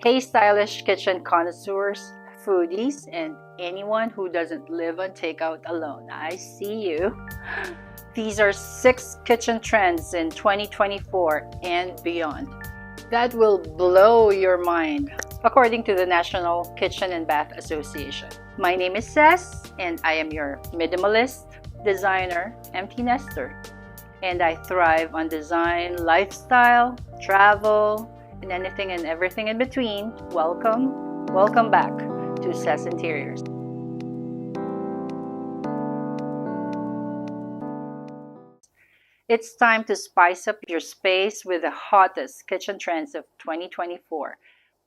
Hey stylish kitchen connoisseurs, foodies, and anyone who doesn't live on takeout alone. I see you. These are 6 kitchen trends in 2024 and beyond that will blow your mind, according to the National Kitchen and Bath Association. My name is Cess, and I am your minimalist, designer, empty nester. And I thrive on design, lifestyle, travel, and anything and everything in between. Welcome back to Cess Interiors. It's time to spice up your space with the hottest kitchen trends of 2024.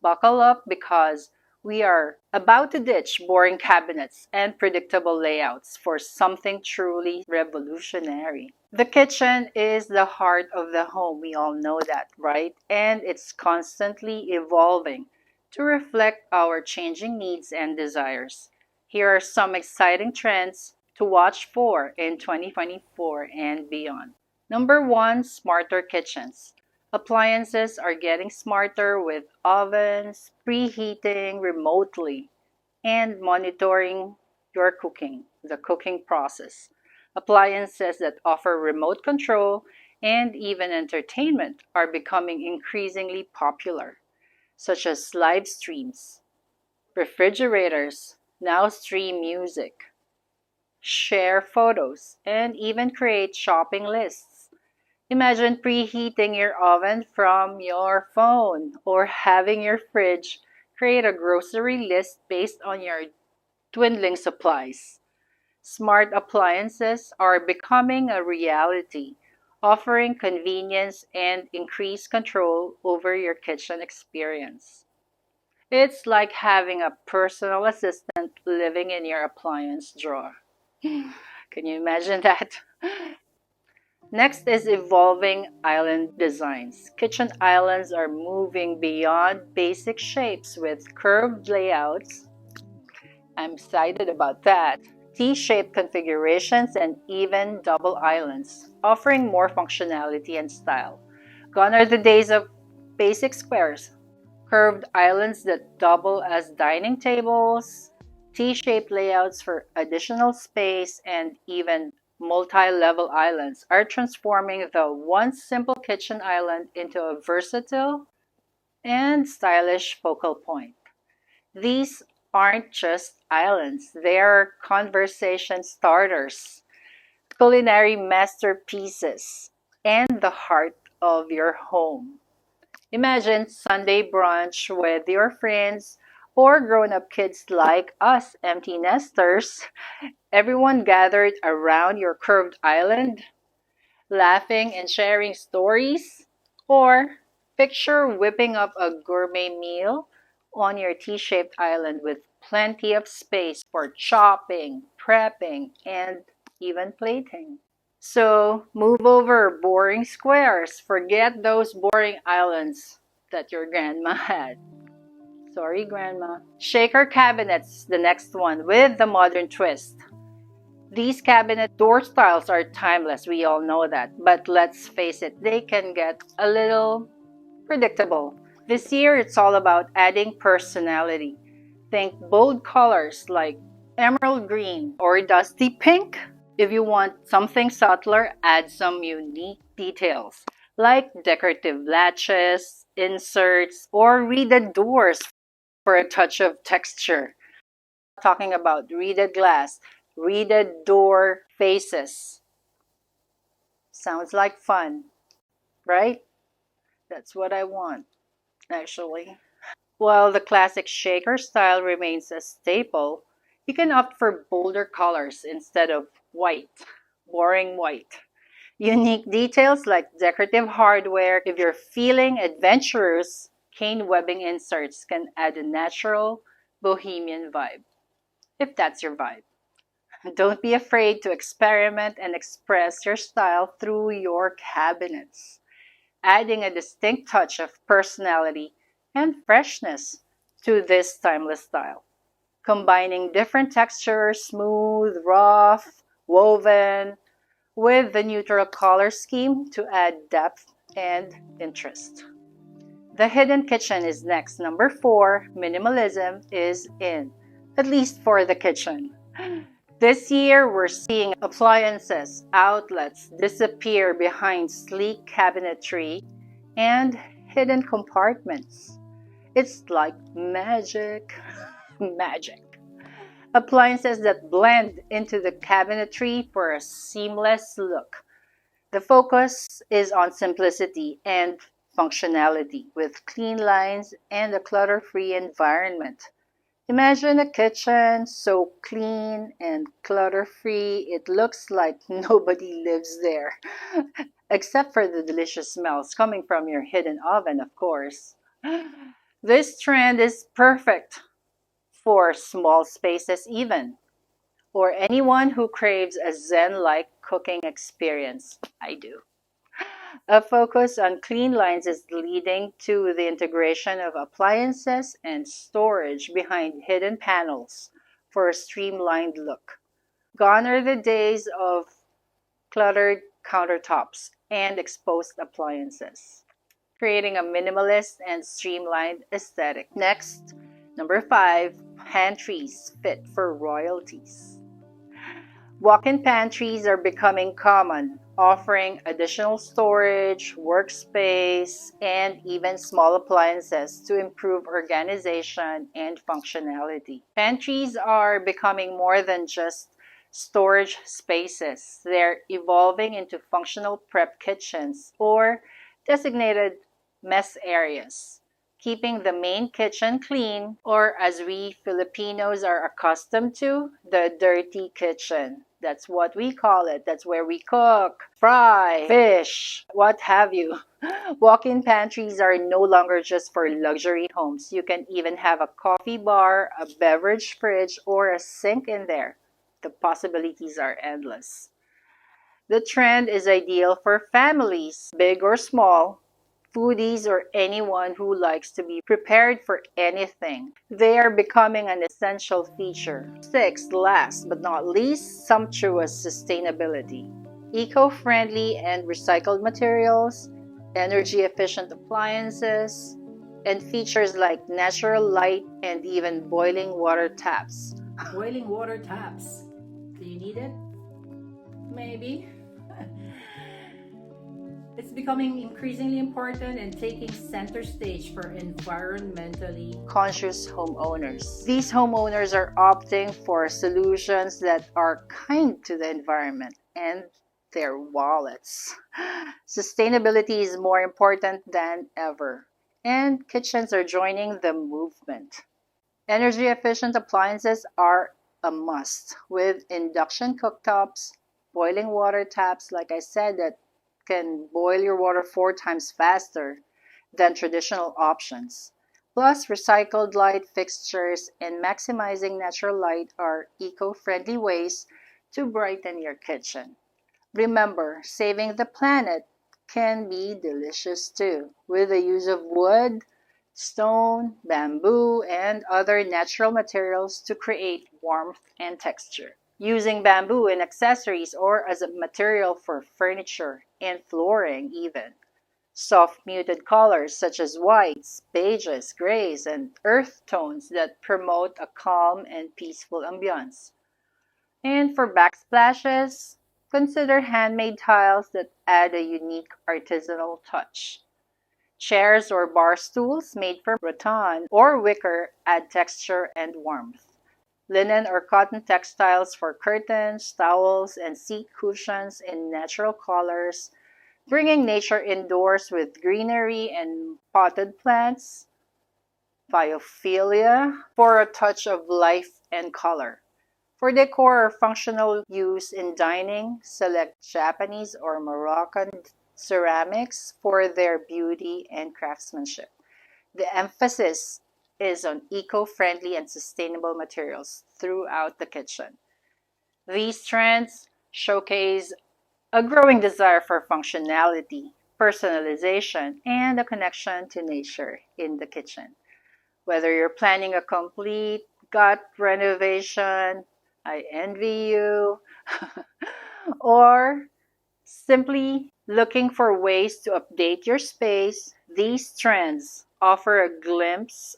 Buckle up because we are about to ditch boring cabinets and predictable layouts for something truly revolutionary. The kitchen is the heart of the home. We all know that, right? And it's constantly evolving to reflect our changing needs and desires. Here are some exciting trends to watch for in 2024 and beyond. Number 1, smarter kitchens. Appliances are getting smarter with ovens, preheating remotely, and monitoring your the cooking process. Appliances that offer remote control and even entertainment are becoming increasingly popular, such as live streams. Refrigerators now stream music, share photos, and even create shopping lists. Imagine preheating your oven from your phone or having your fridge create a grocery list based on your dwindling supplies. Smart appliances are becoming a reality, offering convenience and increased control over your kitchen experience. It's like having a personal assistant living in your appliance drawer. Can you imagine that? Next is evolving island designs. Kitchen islands are moving beyond basic shapes with curved layouts. I'm excited about that. T-shaped configurations and even double islands, offering more functionality and style. Gone are the days of basic squares. Curved islands that double as dining tables, T-shaped layouts for additional space, and even multi-level islands are transforming the once simple kitchen island into a versatile and stylish focal point. These aren't just islands, they are conversation starters, culinary masterpieces, and the heart of your home. Imagine Sunday brunch with your friends or grown-up kids like us, empty nesters, everyone gathered around your curved island, laughing and sharing stories. Or picture whipping up a gourmet meal on your T-shaped island with plenty of space for chopping, prepping, and even plating. So move over boring squares. Forget those boring islands that your grandma had. Sorry, Grandma. Shaker cabinets, the next one, with the modern twist. These cabinet door styles are timeless, we all know that. But let's face it, they can get a little predictable. This year, it's all about adding personality. Think bold colors like emerald green or dusty pink. If you want something subtler, add some unique details like decorative latches, inserts, or reeded doors for a touch of texture. Talking about reeded glass, reeded door faces. Sounds like fun, right? That's what I want, actually. While the classic shaker style remains a staple, you can opt for bolder colors instead of white, boring white. Unique details like decorative hardware. If you're feeling adventurous, cane webbing inserts can add a natural bohemian vibe, if that's your vibe. Don't be afraid to experiment and express your style through your cabinets, adding a distinct touch of personality and freshness to this timeless style. Combining different textures, smooth, rough, woven, with the neutral color scheme to add depth and interest. The hidden kitchen is next. Number 4, minimalism is in, at least for the kitchen. This year, we're seeing appliances, outlets disappear behind sleek cabinetry and hidden compartments. It's like magic. Magic. Appliances that blend into the cabinetry for a seamless look. The focus is on simplicity and functionality with clean lines and a clutter-free environment. Imagine a kitchen so clean and clutter-free, it looks like nobody lives there. Except for the delicious smells coming from your hidden oven, of course. This trend is perfect for small spaces even, or anyone who craves a zen-like cooking experience. I do. A focus on clean lines is leading to the integration of appliances and storage behind hidden panels for a streamlined look. Gone are the days of cluttered countertops and exposed appliances, creating a minimalist and streamlined aesthetic. Next, number 5, pantries fit for royalties. Walk-in pantries are becoming common, offering additional storage, workspace, and even small appliances to improve organization and functionality. Pantries are becoming more than just storage spaces. They're evolving into functional prep kitchens or designated mess areas, keeping the main kitchen clean, or as we Filipinos are accustomed to, the dirty kitchen. That's what we call it. That's where we cook, fry, fish, what have you. Walk-in pantries are no longer just for luxury homes. You can even have a coffee bar, a beverage fridge, or a sink in there. The possibilities are endless. The trend is ideal for families, big or small, foodies, or anyone who likes to be prepared for anything. They are becoming an essential feature. 6, last but not least, sumptuous sustainability. Eco-friendly and recycled materials, energy-efficient appliances, and features like natural light and even boiling water taps. Boiling water taps. Do you need it? Maybe. It's becoming increasingly important and taking center stage for environmentally conscious homeowners. These homeowners are opting for solutions that are kind to the environment and their wallets. Sustainability is more important than ever, and kitchens are joining the movement. Energy efficient appliances are a must, with induction cooktops, boiling water taps, like I said, that can boil your water 4 times faster than traditional options. Plus, recycled light fixtures and maximizing natural light are eco-friendly ways to brighten your kitchen. Remember, saving the planet can be delicious too, with the use of wood, stone, bamboo, and other natural materials to create warmth and texture. Using bamboo in accessories or as a material for furniture and flooring even. Soft muted colors such as whites, beiges, grays, and earth tones that promote a calm and peaceful ambiance. And for backsplashes, consider handmade tiles that add a unique artisanal touch. Chairs or bar stools made from rattan or wicker add texture and warmth. Linen or cotton textiles for curtains, towels, and seat cushions in natural colors, bringing nature indoors with greenery and potted plants. Biophilia for a touch of life and color. For decor or functional use in dining, select Japanese or Moroccan ceramics for their beauty and craftsmanship. The emphasis is on eco-friendly and sustainable materials throughout the kitchen. These trends showcase a growing desire for functionality, personalization, and a connection to nature in the kitchen. Whether you're planning a complete gut renovation, I envy you, or simply looking for ways to update your space, These trends offer a glimpse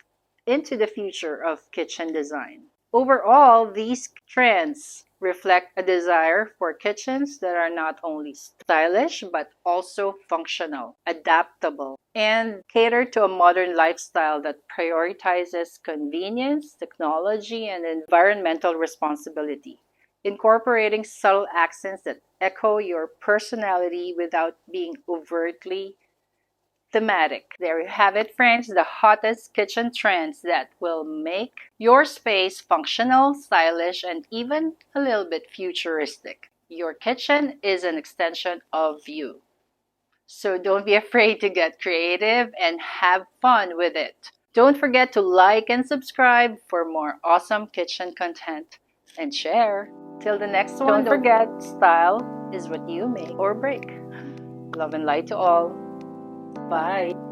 into the future of kitchen design. Overall, these trends reflect a desire for kitchens that are not only stylish but also functional, adaptable, and cater to a modern lifestyle that prioritizes convenience, technology, and environmental responsibility, incorporating subtle accents that echo your personality without being overtly thematic. There you have it, friends, the hottest kitchen trends that will make your space functional, stylish, and even a little bit futuristic. Your kitchen is an extension of you. So don't be afraid to get creative and have fun with it. Don't forget to like and subscribe for more awesome kitchen content and share. Till the next one, don't forget, style is what you make or break. Love and light to all. Bye.